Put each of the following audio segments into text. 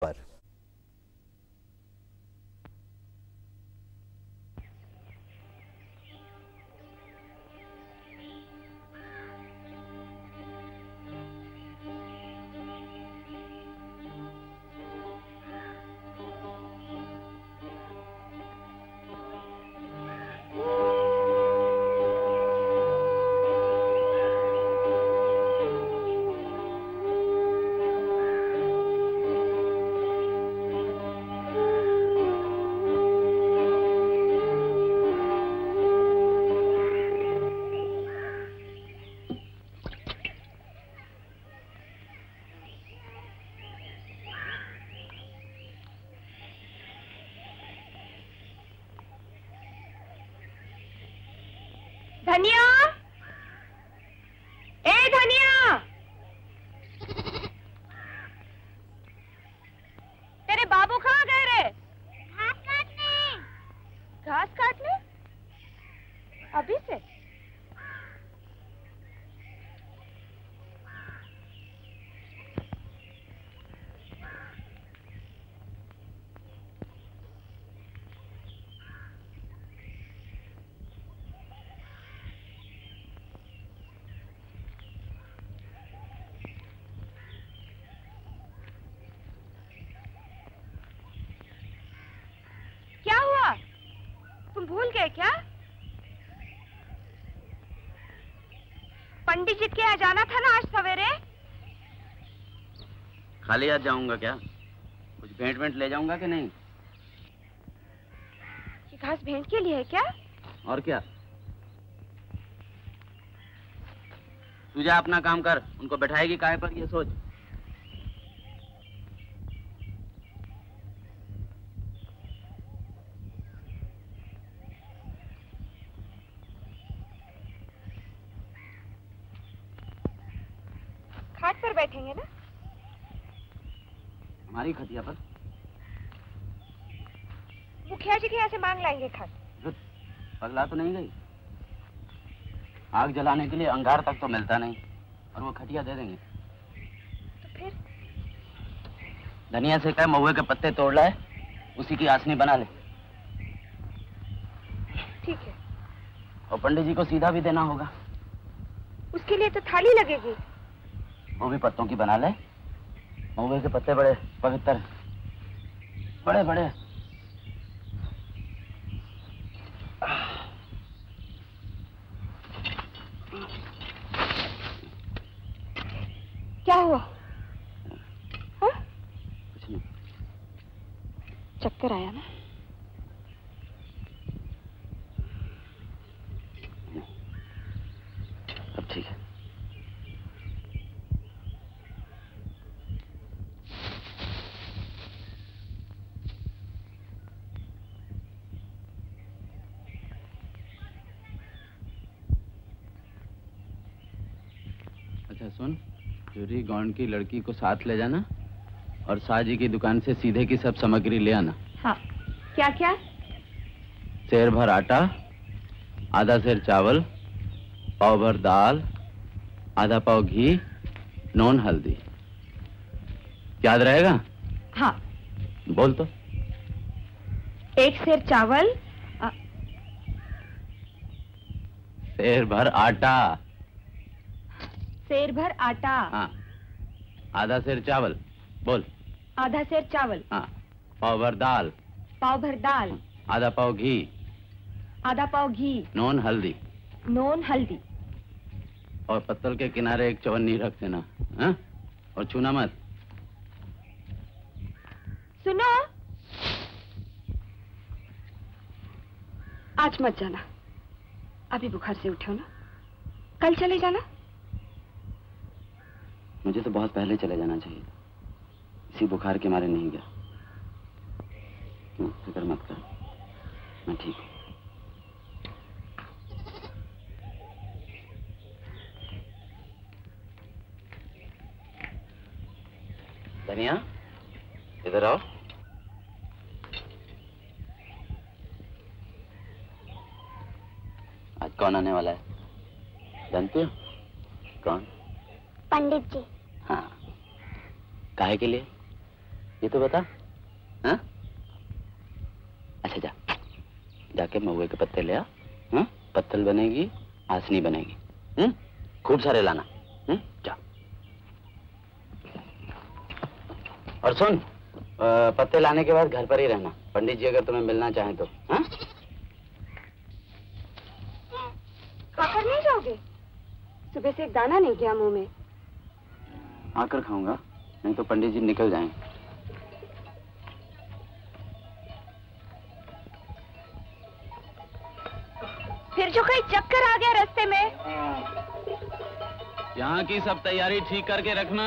पर। धनिया, ए धनिया, तेरे बाबू कहाँ गए रे? घास काटने। घास काटने? अभी से? क्या हुआ? तुम भूल गए क्या? पंडित जी के यहाँ जाना था ना आज सवेरे? खाली हाथ जाऊंगा क्या? कुछ भेंट वेंट ले जाऊंगा कि नहीं? ये घास भेंट के लिए है क्या? और क्या? तू जा अपना काम कर, उनको बैठाएगी काहे पर ये सोच। खाट पर बैठेंगे ना? हमारी खटिया पर? मुखिया जी के यहाँ से मांग लाएंगे खाट। पगला तो नहीं गई? आग जलाने के लिए अंगार तक तो मिलता नहीं और वो खटिया दे देंगे। तो फिर? धनिया से कह महुए के पत्ते तोड़ लाए, उसी की आसनी बना ले। ठीक है। और पंडित जी को सीधा भी देना होगा। उसके लिए तो थाली लगेगी। वो भी पत्तों की बना ले। महुए के पत्ते बड़े पवित्र, बड़े बड़े। क्या हुआ? हाँ? कुछ नहीं। चक्कर आया ना? अब ठीक है। अच्छा सुन, चोरी गौंड की लड़की को साथ ले जाना और साजी की दुकान से सीधे की सब सामग्री ले आना। हाँ। क्या क्या? सेर भर आटा, आधा सेर चावल, पाव भर दाल, आधा पाव घी, नॉन हल्दी। याद रहेगा? हाँ। बोल तो। 1 सेर चावल, सेर भर आटा। सेर भर आटा। हाँ। आधा सेर चावल। बोल। आधा सेर चावल। हाँ। पाव भर दाल। पाव भर दाल। आधा पाव घी। आधा पाव घी। नॉन हल्दी। नॉन हल्दी। और पत्तल के किनारे एक चवन्नी रख देना। हाँ? और छूना मत। सुनो, आज मत जाना। अभी बुखार से उठे हो ना? कल चले जाना। मुझे तो बहुत पहले चले जाना चाहिए। इसी बुखार के मारे नहीं गया। फिक्र मत कर, मैं ठीक हूँ। धनिया, इधर आओ। आज कौन आने वाला है जानते हो? कौन? पंडित जी। हाँ। काहे के लिए? ये तो बता। हाँ? अच्छा जा, जाके महुए के पत्ते ले आ। हाँ? पत्तल बनेगी, आसनी बनेगी। खूब सारे लाना। जा। और सुन, पत्ते लाने के बाद घर पर ही रहना। पंडित जी अगर तुम्हें मिलना चाहें तो। हाँ? खाकर नहीं जाओगे? सुबह से एक दाना नहीं गया मुंह में। आकर खाऊंगा, नहीं तो पंडित जी निकल जाएंगे। फिर जो कहीं चक्कर आ गया रास्ते में। यहाँ की सब तैयारी ठीक करके रखना।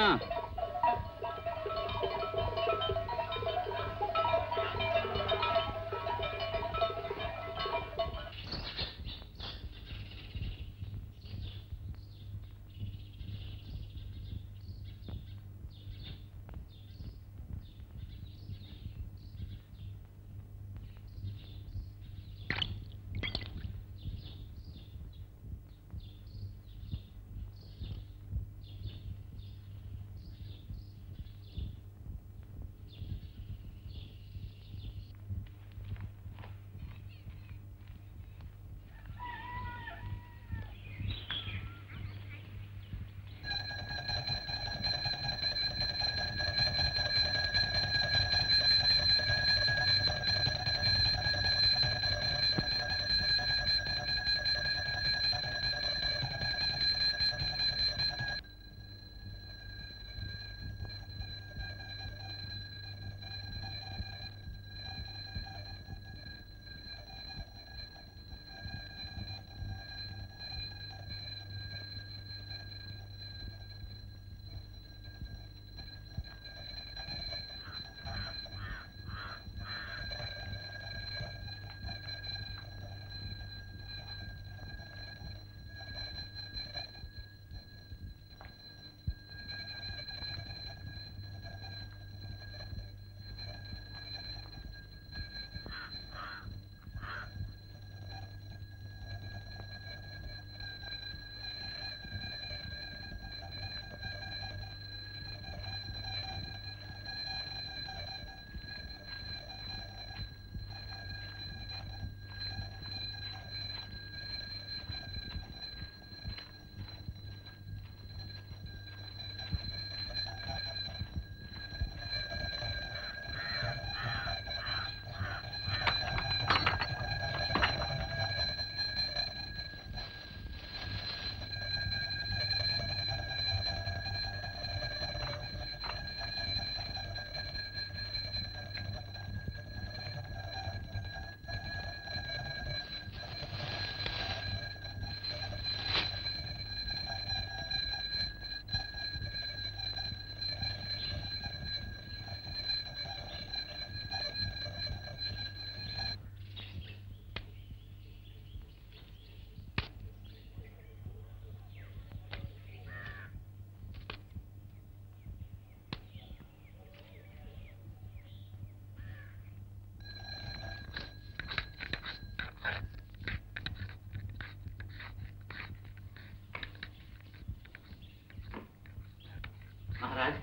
महाराज,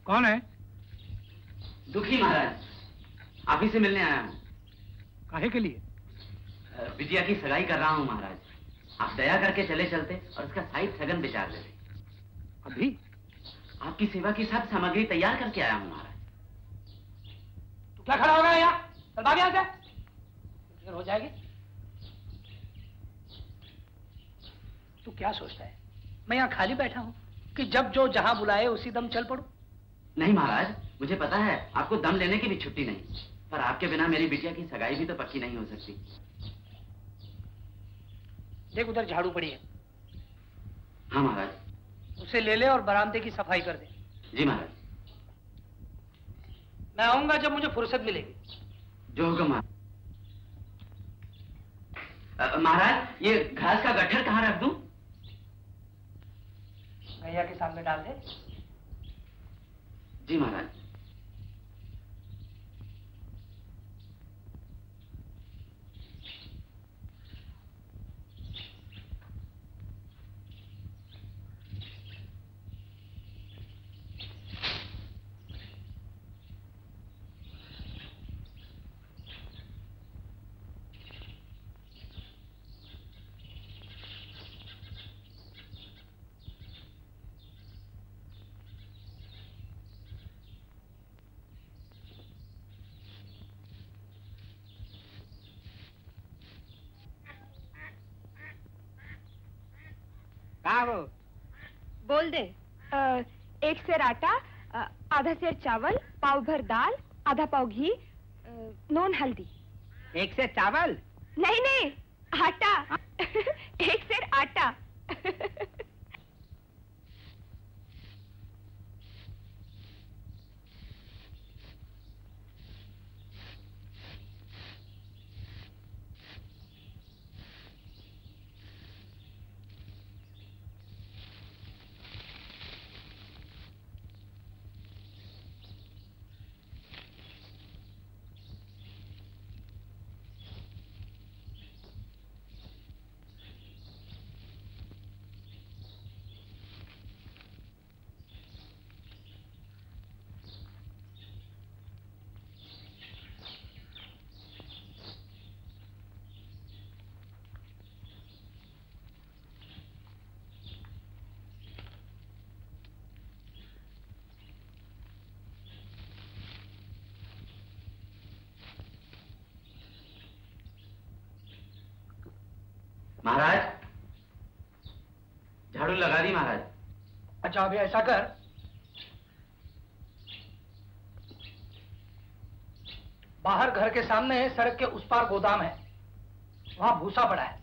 कौन है? दुखी महाराज, आप ही से मिलने आया हूँ। काहे के लिए? बिटिया की सगाई कर रहा हूँ महाराज। आप दया करके चले चलते और उसका साहिब सगन विचार देते। अभी? आपकी सेवा की सब सामग्री तैयार करके आया हूँ महाराज। तू क्या खड़ा हो गया यहाँ? चल भाग यहाँ से। देर हो जाएगी। तू क्या सोचता है मैं यहाँ खाली बैठा हूँ कि जब जो जहां बुलाए उसी दम चल पड़ू? नहीं महाराज, मुझे पता है आपको दम लेने की भी छुट्टी नहीं, पर आपके बिना मेरी बिटिया की सगाई भी तो पक्की नहीं हो सकती। देख उधर झाड़ू पड़ी है। हाँ महाराज। उसे ले ले और बरामदे की सफाई कर दे। जी महाराज। मैं आऊंगा जब मुझे फुर्सत मिलेगी। जो हुक्म महाराज। महाराज, ये घास का गट्ठर कहाँ रख दूं? गैया के सामने डाल दे। जी महाराज। कहाँ वो? बोल दे। 1 सेर आटा, आधा सेर चावल, पाव भर दाल, आधा पाव घी, नून हल्दी। 1 सेर चावल? नहीं नहीं, आटा। 1 सेर आटा। महाराज, झाड़ू लगा दी महाराज। अच्छा अभी ऐसा कर, बाहर घर के सामने सड़क के उस पार गोदाम है, वहां भूसा पड़ा है।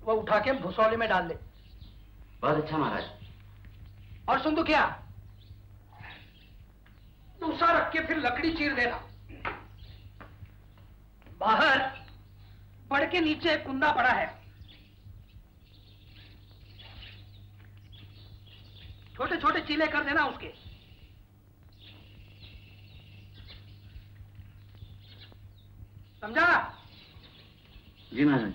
वो उठा के भूसौली में डाल दे। बहुत अच्छा महाराज। और सुन तो क्या, भूसा रख के फिर लकड़ी चीर देना। बाहर बड़ के नीचे कुंदा पड़ा है, छोटे छोटे चीले कर देना उसके। समझा? जी महाराज।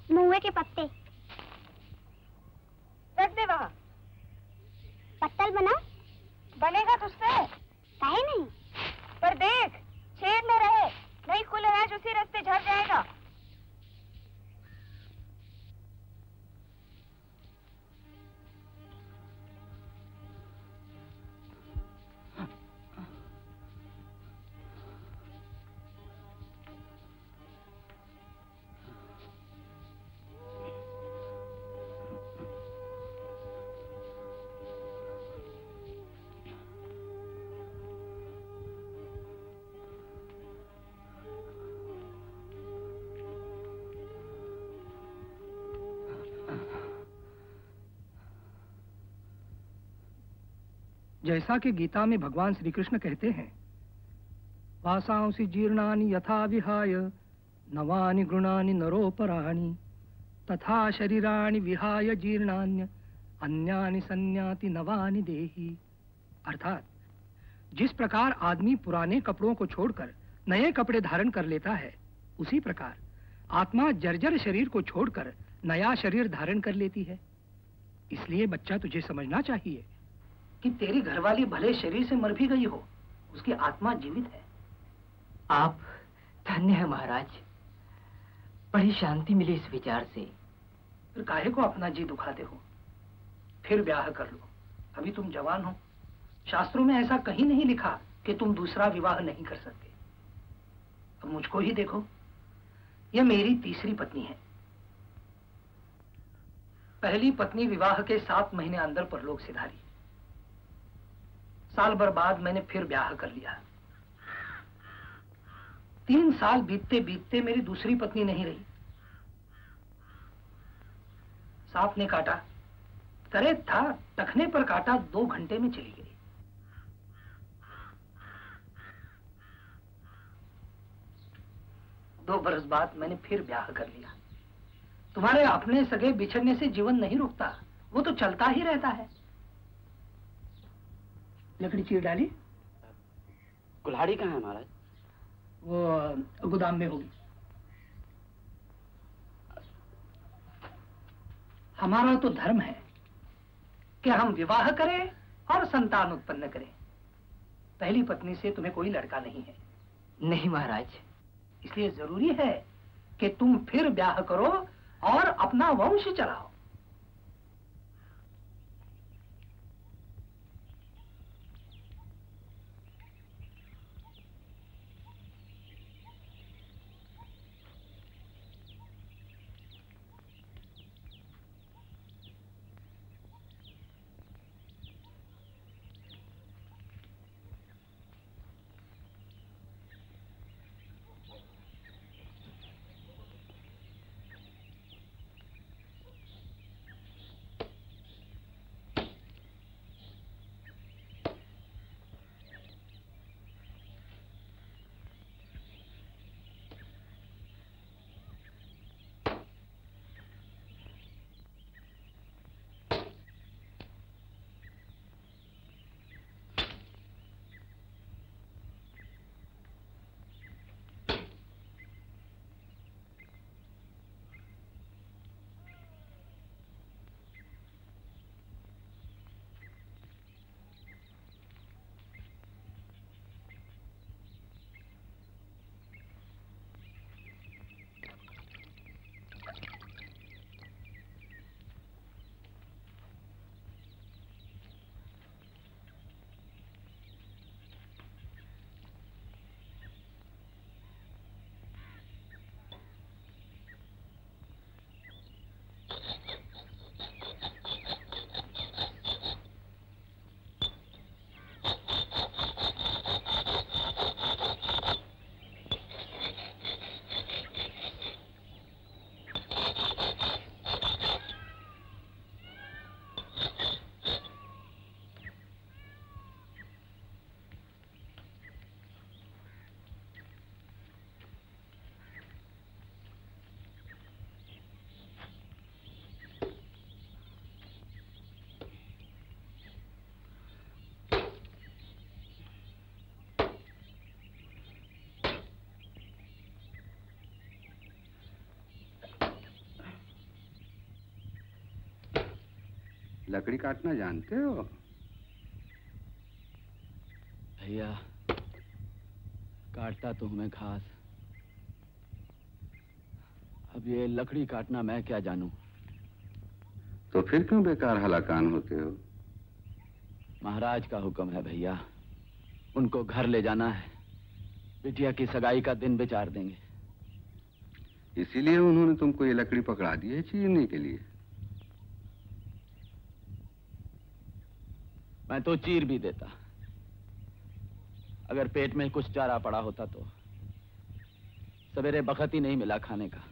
महुए के पत्ते रख दे वहाँ। पत्तल बना बनेगा तुझसे? काहे नहीं? पर देख, छेद न रहे, नहीं खुले अनाज उसी रास्ते झड़ जाएगा। जैसा कि गीता में भगवान श्री कृष्ण कहते हैं, वासांसि जीर्णानि यथा विहाय नवानि गृणानि नरोपराणि तथा शरीराणि विहाय जीर्णान्य अन्यानि संयाति नवानि देहि। अर्थात जिस प्रकार आदमी पुराने कपड़ों को छोड़कर नए कपड़े धारण कर लेता है, उसी प्रकार आत्मा जर्जर शरीर को छोड़कर नया शरीर धारण कर लेती है। इसलिए बच्चा, तुझे समझना चाहिए कि तेरी घरवाली भले शरीर से मर भी गई हो, उसकी आत्मा जीवित है। आप धन्य है महाराज, बड़ी शांति मिली इस विचार से। फिर काहे को अपना जी दुखाते हो? फिर ब्याह कर लो, अभी तुम जवान हो। शास्त्रों में ऐसा कहीं नहीं लिखा कि तुम दूसरा विवाह नहीं कर सकते। अब मुझको ही देखो, यह मेरी तीसरी पत्नी है। पहली पत्नी विवाह के 7 महीने अंदर परलोक सिधारी। साल भर बाद मैंने फिर ब्याह कर लिया। 3 साल बीतते बीतते मेरी दूसरी पत्नी नहीं रही। सांप ने काटा, करे था टखने पर काटा, 2 घंटे में चली गई। दो बरस बाद मैंने फिर ब्याह कर लिया। तुम्हारे अपने सगे बिछड़ने से जीवन नहीं रुकता, वो तो चलता ही रहता है। लकड़ी चीर डाली? कुल्हाड़ी कहाँ है महाराज? वो गोदाम में होगी। हमारा तो धर्म है कि हम विवाह करें और संतान उत्पन्न करें। पहली पत्नी से तुम्हें कोई लड़का नहीं है। नहीं महाराज। इसलिए जरूरी है कि तुम फिर ब्याह करो और अपना वंश चलाओ। लकड़ी काटना जानते हो? भैया, काटता तो हूं मैं घास। अब ये लकड़ी काटना मैं क्या जानूं? तो फिर क्यों बेकार हलाकान होते हो? महाराज का हुक्म है भैया, उनको घर ले जाना है। बिटिया की सगाई का दिन विचार देंगे। इसीलिए उन्होंने तुमको ये लकड़ी पकड़ा दी है चीरने के लिए। मैं तो चीर भी देता, अगर पेट में कुछ चारा पड़ा होता तो। सवेरे बखत ही नहीं मिला खाने का।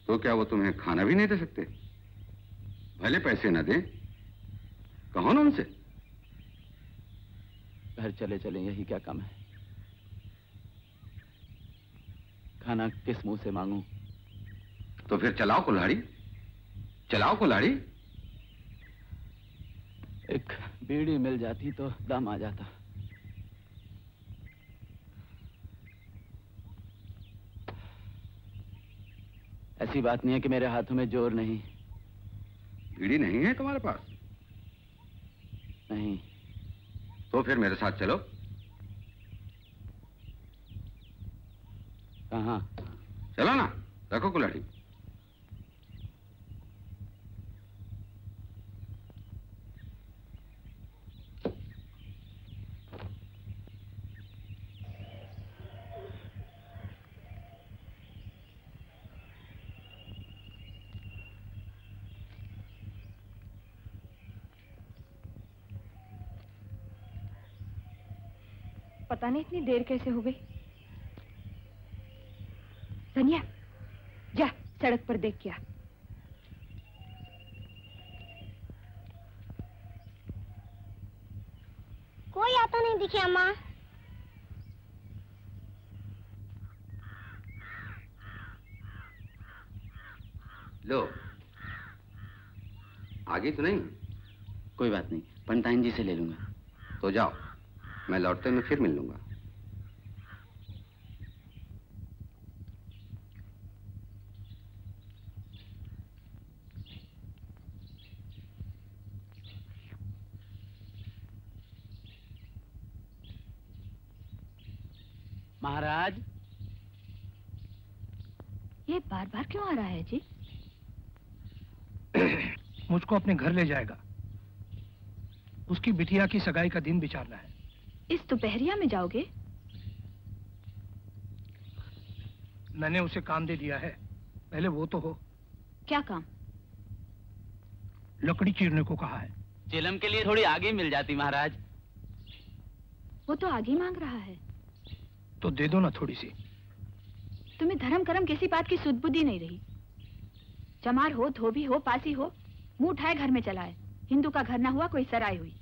तो क्या वो तुम्हें खाना भी नहीं दे सकते? भले पैसे न दे, कहो ना उनसे। घर चले चले यही क्या कम है। खाना किस मुंह से मांगूं? तो फिर चलाओ कुल्हाड़ी, चलाओ कुल्हाड़ी। एक बीड़ी मिल जाती तो दम आ जाता। ऐसी बात नहीं है कि मेरे हाथों में जोर नहीं। बीड़ी नहीं है तुम्हारे पास? नहीं। तो फिर मेरे साथ चलो। कहाँ? चलो ना, रखो कुल्हाड़ी। पता नहीं इतनी देर कैसे हो गई। धनिया, जा सड़क पर देख क्या। कोई आता नहीं दिखे अम्मा। लो, आगे तो नहीं? कोई बात नहीं, पंताइन जी से ले लूंगा। तो जाओ, मैं लौटते में फिर मिल लूंगा। महाराज, ये बार बार क्यों आ रहा है जी? मुझको अपने घर ले जाएगा। उसकी बिटिया की सगाई का दिन विचारना है। इस दोपहरिया में जाओगे? मैंने उसे काम दे दिया है, पहले वो तो हो। क्या काम? लकड़ी चीरने को कहा है। चिलम के लिए थोड़ी आगे मिल जाती महाराज। वो तो आगे मांग रहा है। तो दे दो ना थोड़ी सी। तुम्हें धर्म कर्म किसी बात की सुध-बुद्धि नहीं रही। चमार हो, धोबी हो, पासी हो, मुंह उठाए घर में चलाए। हिंदू का घर ना हुआ कोई सराय हुई।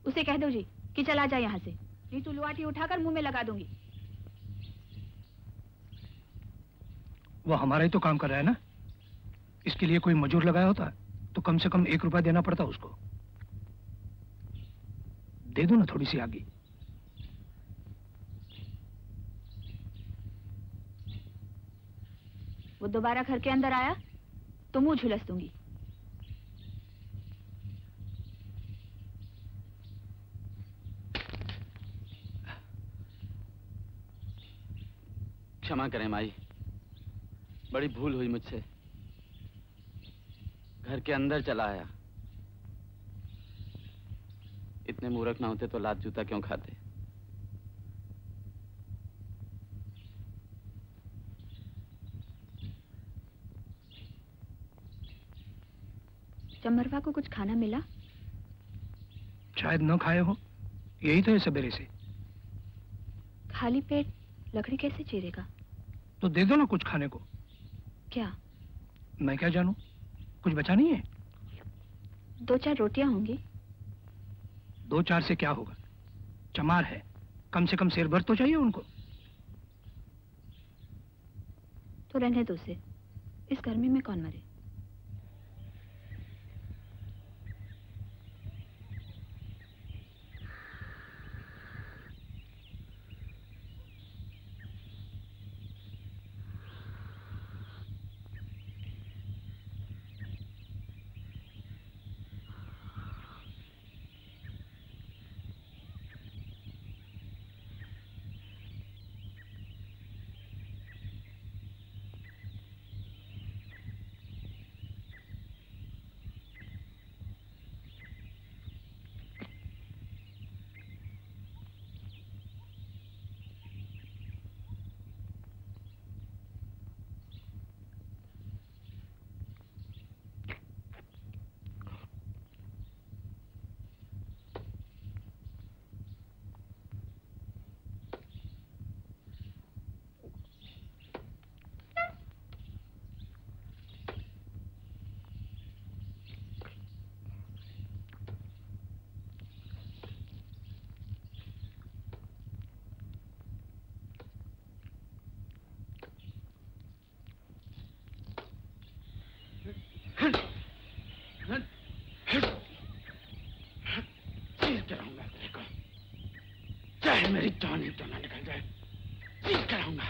उसे कह दो जी कि चला जाए यहाँ से, नहीं तो लुआटी उठाकर मुंह में लगा दूंगी। वो हमारा ही तो काम कर रहा है ना। इसके लिए कोई मजूर लगाया होता तो कम से कम 1 रुपया देना पड़ता उसको। दे दो ना थोड़ी सी आगे। वो दोबारा घर के अंदर आया तो मुंह झुलस दूंगी। क्षमा करें माई, बड़ी भूल हुई मुझसे। घर के अंदर चला आया। इतने मूर्ख ना होते तो लात जूता क्यों खाते। चमरवा को कुछ खाना मिला? शायद न खाए हो, यही तो है सवेरे से। खाली पेट लकड़ी कैसे चीरेगा? तो दे दो ना कुछ खाने को। क्या? मैं क्या जानूं, कुछ बचा नहीं है? 2-4 रोटियां होंगी। 2-4 से क्या होगा? चमार है, कम से कम शेर भर तो चाहिए उनको। तो रहने दो उसे, इस गर्मी में कौन मरे। मेरी जान ही तो ना निकल जाए, ठीक कराऊंगा।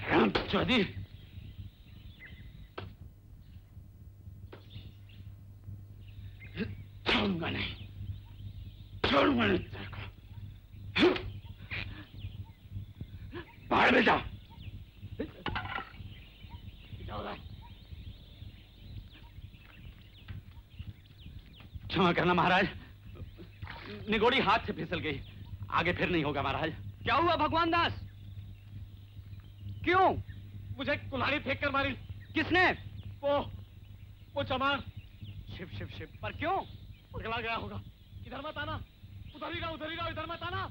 राम चौधरी, छोड़ूंगा नहीं, छोड़ूंगा नहीं तेरे को। बाहर बेटा, क्षमा करना महाराज, निगोड़ी हाथ से फिसल गई, आगे फिर नहीं होगा महाराज। क्या हुआ भगवान दास? क्यों? मुझे कुल्हाड़ी फेंक कर मारी। किसने? वो चमार। शिव शिव शिव। पर क्यों? पगला गया होगा। इधर मत आना, उधर ही रहो, इधर मत आना।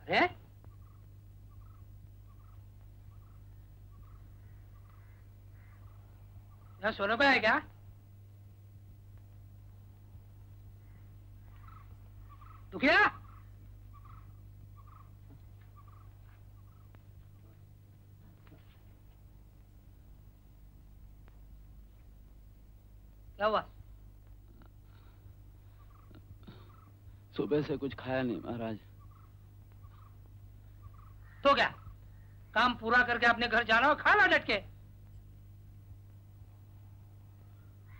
है? यहाँ सोने को है क्या? दुखिया? क्या हुआ? सुबह से कुछ खाया नहीं महाराज। तो क्या, काम पूरा करके अपने घर जाना और खाना डट के।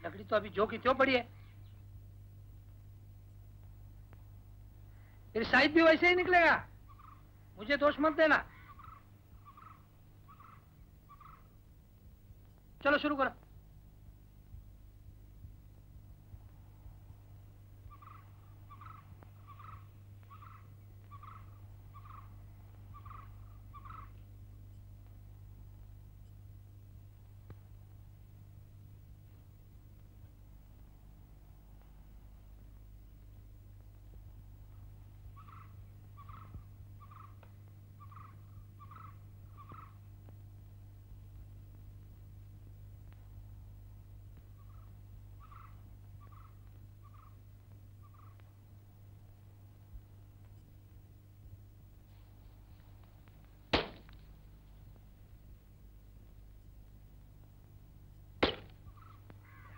लकड़ी तो अभी जो की त्यों पड़ी है, फिर साइज भी वैसे ही निकलेगा। मुझे दोष मत देना। चलो शुरू करो।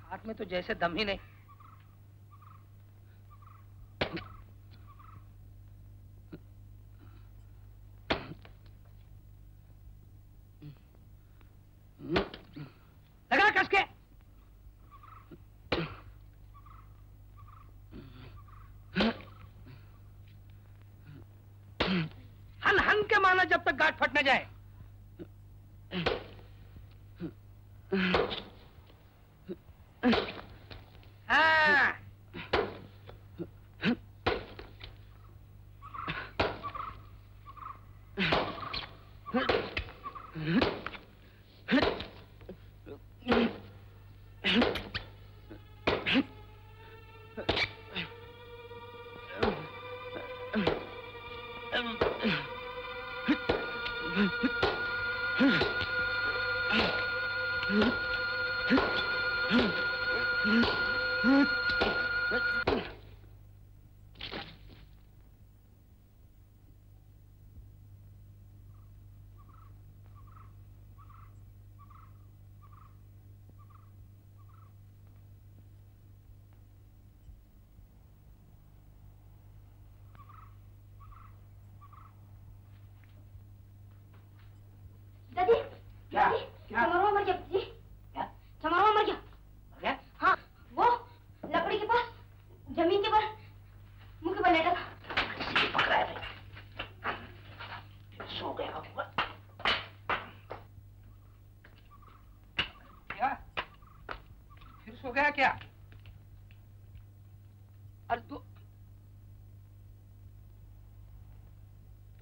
हाथ में तो जैसे दम ही नहीं। लगा कस के। मान के माना जब तक गांठ फट न जाए। हाँ। दादी, क्या? दादी, क्या? चमारवा मर गया जी। क्या? चमारवा मर गया। क्या? हाँ, वो लकड़ी के पास, जमीन के पर, मुंह के बल लेटा था। किसी ने पकड़ा है भाई। सो गया होगा। क्या? फिर सो गया क्या? अरे तू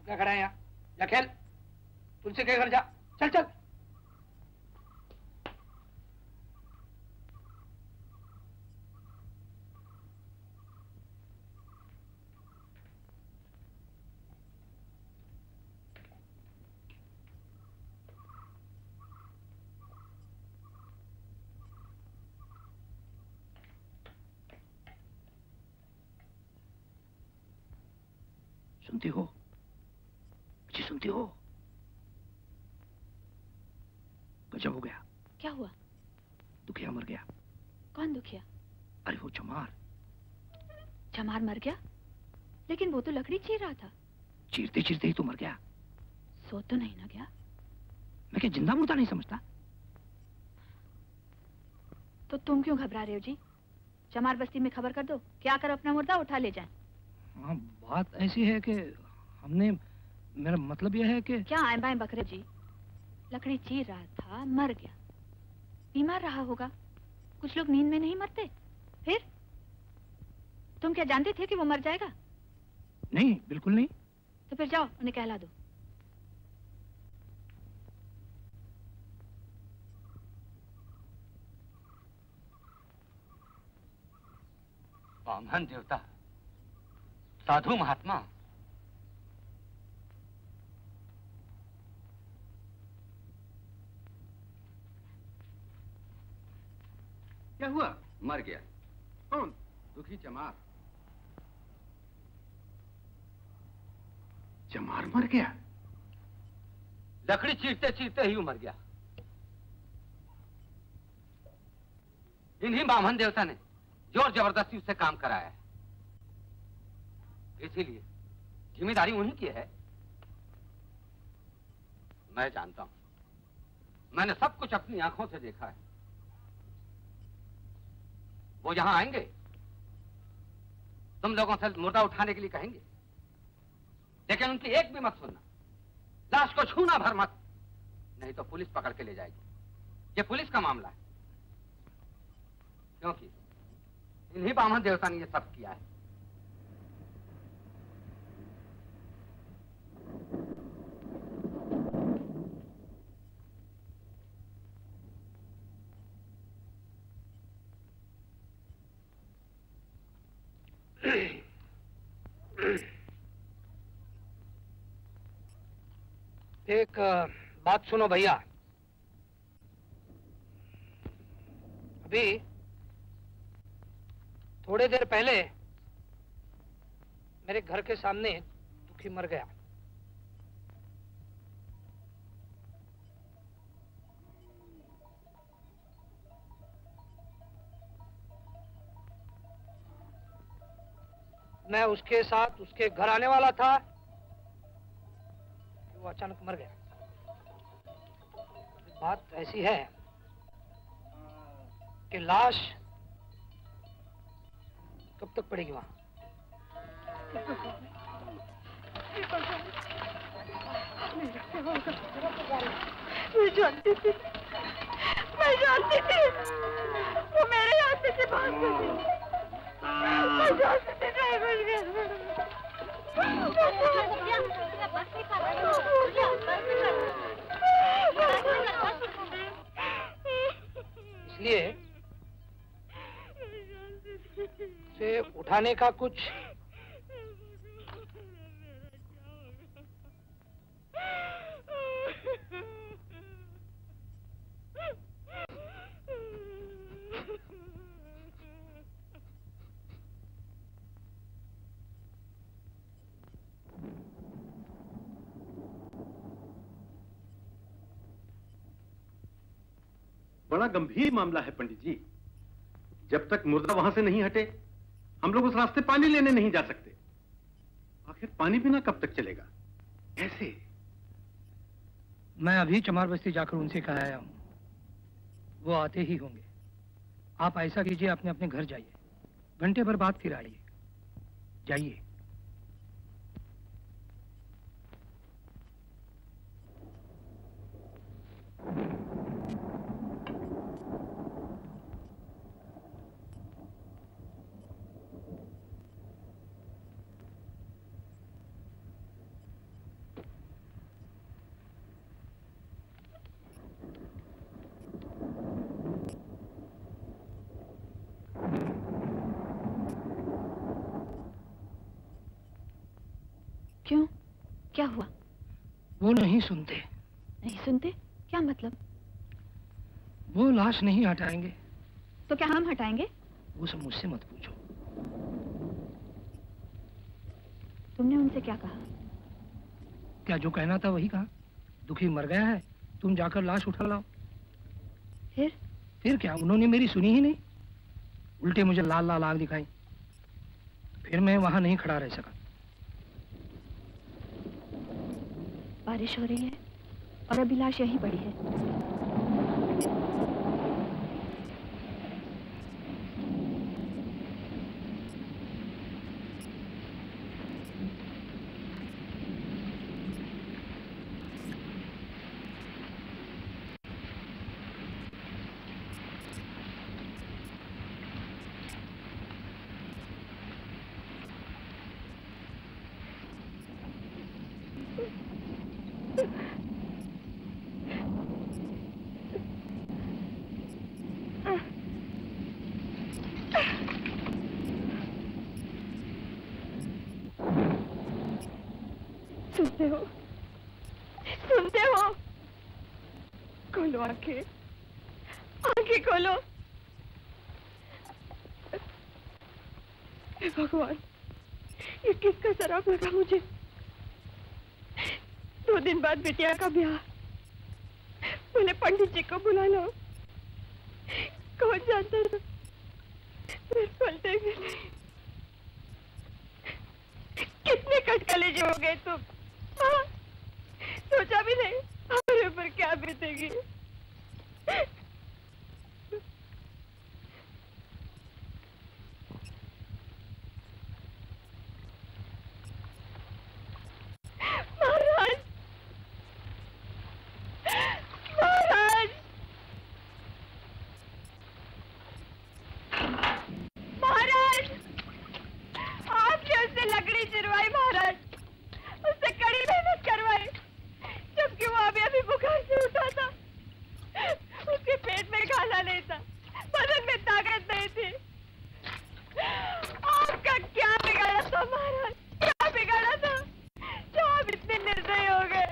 क्या खड़ा है यहाँ? जा खेल, तुलसी के घर जा। चल चल। सुनती हो? जी सुनती हो? गजब हो गया। क्या हुआ? दुखिया मर गया। कौन दुखिया? अरे वो चमार। चमार मर गया? लेकिन वो तो लकड़ी चीर रहा था। चीरते चीरते ही तो मर गया। सो तो नहीं ना गया? मैं क्या जिंदा मुर्दा नहीं समझता? तो तुम क्यों घबरा रहे हो जी? चमार बस्ती में खबर कर दो, क्या कर अपना मुर्दा उठा ले जाए। हाँ, बात ऐसी है कि हमने, मेरा मतलब यह है कि क्या आए बाएं बकरे जी? लकड़ी चीर रहा था, मर गया। बीमार रहा होगा। कुछ लोग नींद में नहीं मरते। फिर तुम क्या जानते थे कि वो मर जाएगा? नहीं, बिल्कुल नहीं। तो फिर जाओ उन्हें कहला दो। वामन देवता, साधु महात्मा, क्या हुआ? मर गया। कौन? दुखी चमार। चमार मर गया? लकड़ी चीरते चीरते ही मर गया। इन्हीं बामन देवता ने जोर जबरदस्ती उससे काम कराया है। इसीलिए जिम्मेदारी उन्हीं की है। मैं जानता हूं, मैंने सब कुछ अपनी आंखों से देखा है। वो यहां आएंगे, तुम लोगों से मुर्दा उठाने के लिए कहेंगे, लेकिन उनकी एक भी मत सुनना। लाश को छूना भर मत, नहीं तो पुलिस पकड़ के ले जाएगी। ये पुलिस का मामला है, क्योंकि इन्हीं बामन देवता ने ये सब किया है। एक बात सुनो भैया। अभी थोड़ी देर पहले मेरे घर के सामने दुखी मर गया। मैं उसके साथ उसके घर आने वाला था, वो अचानक मर गया। बात ऐसी है कि लाश कब तक पड़ेगी वहां? मेरा क्या होगा? मैं जानती थी वो मेरे हाथ से भाग गई। मैं जानती थी ड्राइवर इसलिए से उठाने का कुछ बड़ा गंभीर मामला है पंडित जी। जब तक मुर्दा वहां से नहीं हटे हम लोग उस रास्ते पानी लेने नहीं जा सकते। आखिर पानी बिना कब तक चलेगा? ऐसे मैं अभी चमार बस्ती जाकर उनसे कह आया हूं, वो आते ही होंगे। आप ऐसा कीजिए, अपने अपने घर जाइए, घंटे भर बाद फिर आइए। जाइए। क्यों? क्या हुआ? वो नहीं सुनते। नहीं सुनते? क्या मतलब? वो लाश नहीं हटाएंगे। तो क्या हम हटाएंगे? वो सब मुझसे मत पूछो। तुमने उनसे क्या कहा? क्या जो कहना था वही कहा। दुखी मर गया है, तुम जाकर लाश उठा लाओ। फिर क्या? उन्होंने मेरी सुनी ही नहीं, उल्टे मुझे लाल लाल आग दिखाई। फिर मैं वहां नहीं खड़ा रह सका। बारिश हो रही है और अभी लाश यहीं पड़ी है। सुनते हो? खोलो आंखें खोलो। हे भगवान, ये किसका शराब लगा मुझे? 2 दिन बाद बिटिया का ब्याह, बोले पंडित जी को बुला लो। कौन जानता था फिर पलटेंगे नहीं। कितने कटकलेजे हो गए तुम। हाँ, सोचा भी नहीं हमारे ऊपर क्या बीतेगी। महाराज, महाराज, महाराज, आपने उससे लकड़ी चिरवाई महाराज, उससे कड़ी मेहनत करवाई, जबकि वो अभी बुखार से उठा था। उसके पेट में खाना नहीं था, बदन में ताकत नहीं थी। आपका क्या बिगाड़ा था महाराज? क्या बिगाड़ा था जो आप इतने निर्दयी हो गए?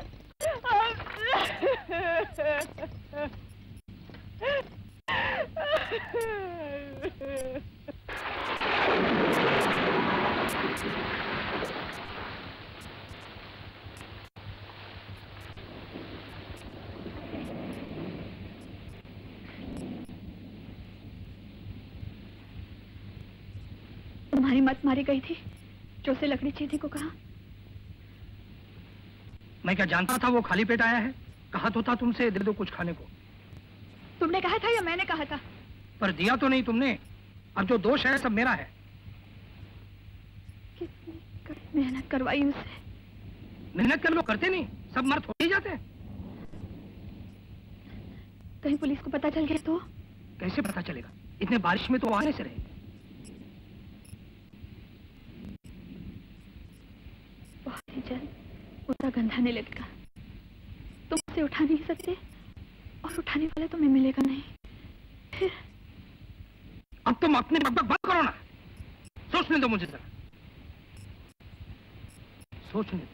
तुम्हारी मत मारी गई थी जो से लकड़ी चीरने को कहा। मैं क्या जानता था वो खाली पेट आया है? कहा तो था तुमसे दे दो कुछ खाने को। तुमने कहा था या मैंने कहा था? पर दिया तो नहीं तुमने। अब जो दोष है सब मेरा है। कितनी मेहनत करवाई उससे। मेहनत कर लो, करते नहीं। सब मर थोड़ी जाते हैं। कहीं पुलिस को पता चल गया तो? कैसे पता चलेगा? इतने बारिश में तो आने से रहे। बहुत ही जल्द मुर्दा गंधाने लगेगा। तुम उसे उठा नहीं सकते और उठाने वाला तुम्हें मिलेगा नहीं। फिर अब तुम अपने बकबक बंद करो ना। सोचने दो मुझे जरा, सोचने दो,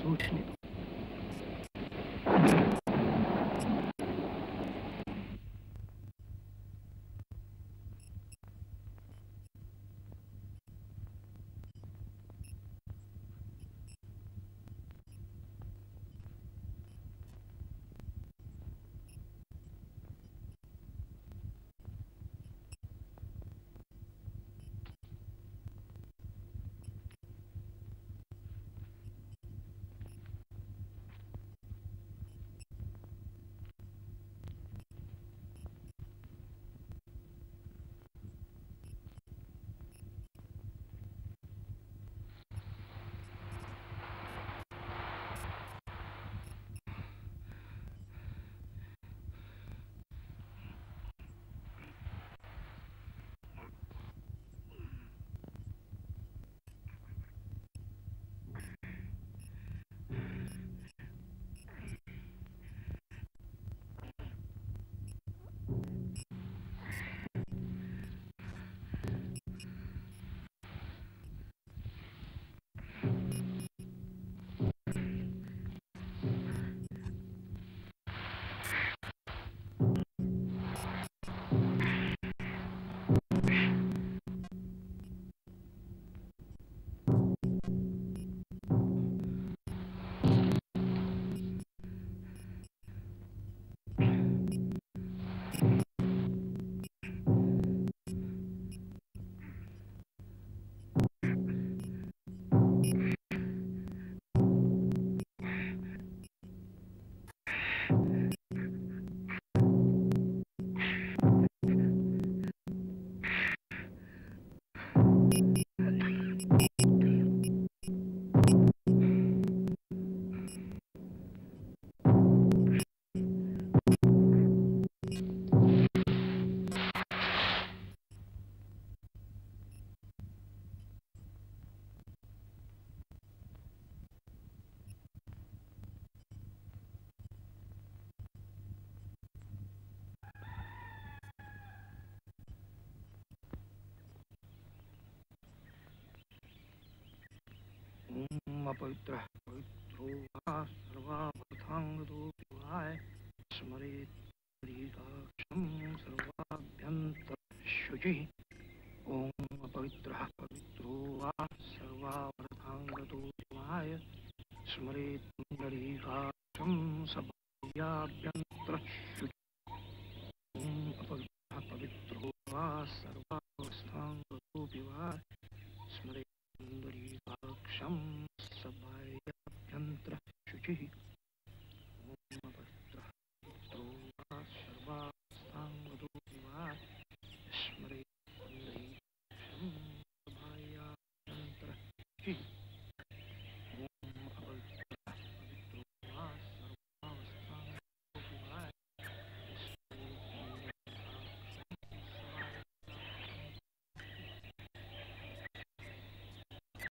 सोचने दो। अपवित्रः पवित्रो वा सर्वावर्थाङ्गतोऽपिवाय स्मरेत् ह्रीकाक्षं सर्वाभ्यन्तरशुचिः। ॐ अपवित्रः पवित्रो वा सर्वावर्थाङ्गतोऽपिवाय स्मरेत् ह्रीकाक्षं सर्वाभ्यन्तरशुचिः। ॐ अपवित्रः पवित्रो वा सर्वावस्थाङ्गतोऽपिवाय स्मरेत् पुण्डरीकाक्षं सभायाभ्यन्तरशुचिः। ॐ अपवित्रः पवित्रो वा सर्वावस्थाङ्गतोऽपिवाय स्मरेत् पुण्डरीकाक्षं सभायाभ्यन्तरशुचिः।